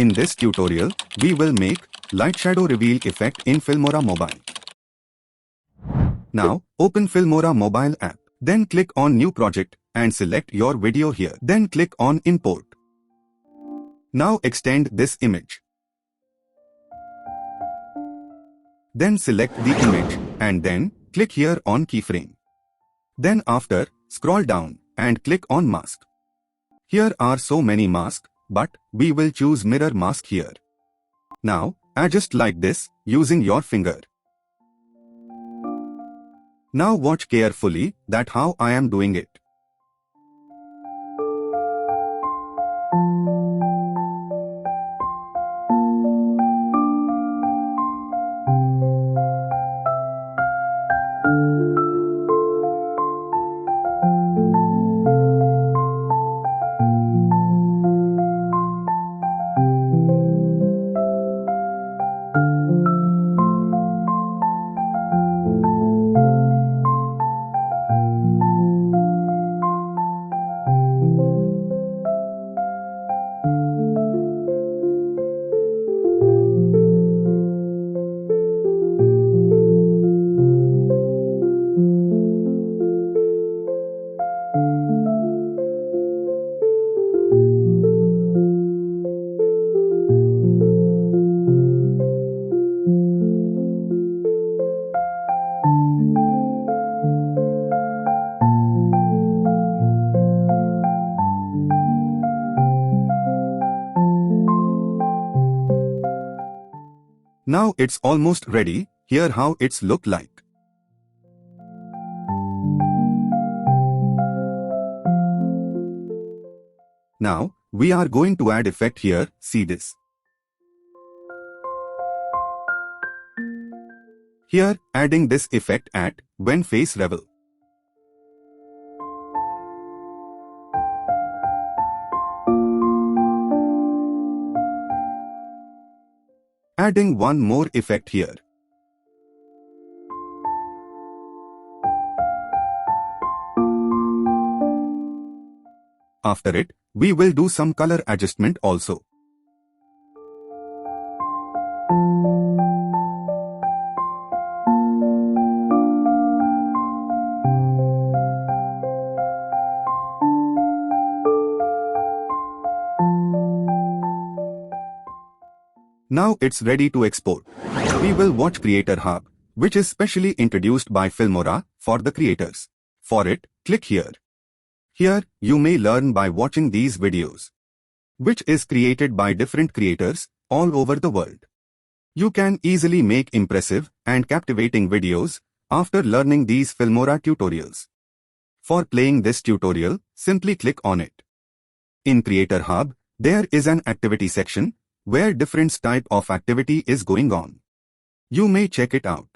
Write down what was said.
In this tutorial, we will make light shadow reveal effect in Filmora Mobile. Now, open Filmora Mobile app. Then click on New Project and select your video here. Then click on Import. Now extend this image. Then select the image and then click here on keyframe. Then after, scroll down and click on mask. Here are so many masks, but we will choose mirror mask here. Now, adjust like this using your finger. Now watch carefully that how I am doing it. Now it's almost ready. Here how it's look like. Now, we are going to add effect here. See this. Here, adding this effect at when face reveal. Adding one more effect here. After it, we will do some color adjustment also. Now it's ready to export. We will watch Creator Hub, which is specially introduced by Filmora for the creators. For it, click here. Here, you may learn by watching these videos, which is created by different creators all over the world. You can easily make impressive and captivating videos after learning these Filmora tutorials. For playing this tutorial, simply click on it. In Creator Hub, there is an activity section where different type of activity is going on. You may check it out.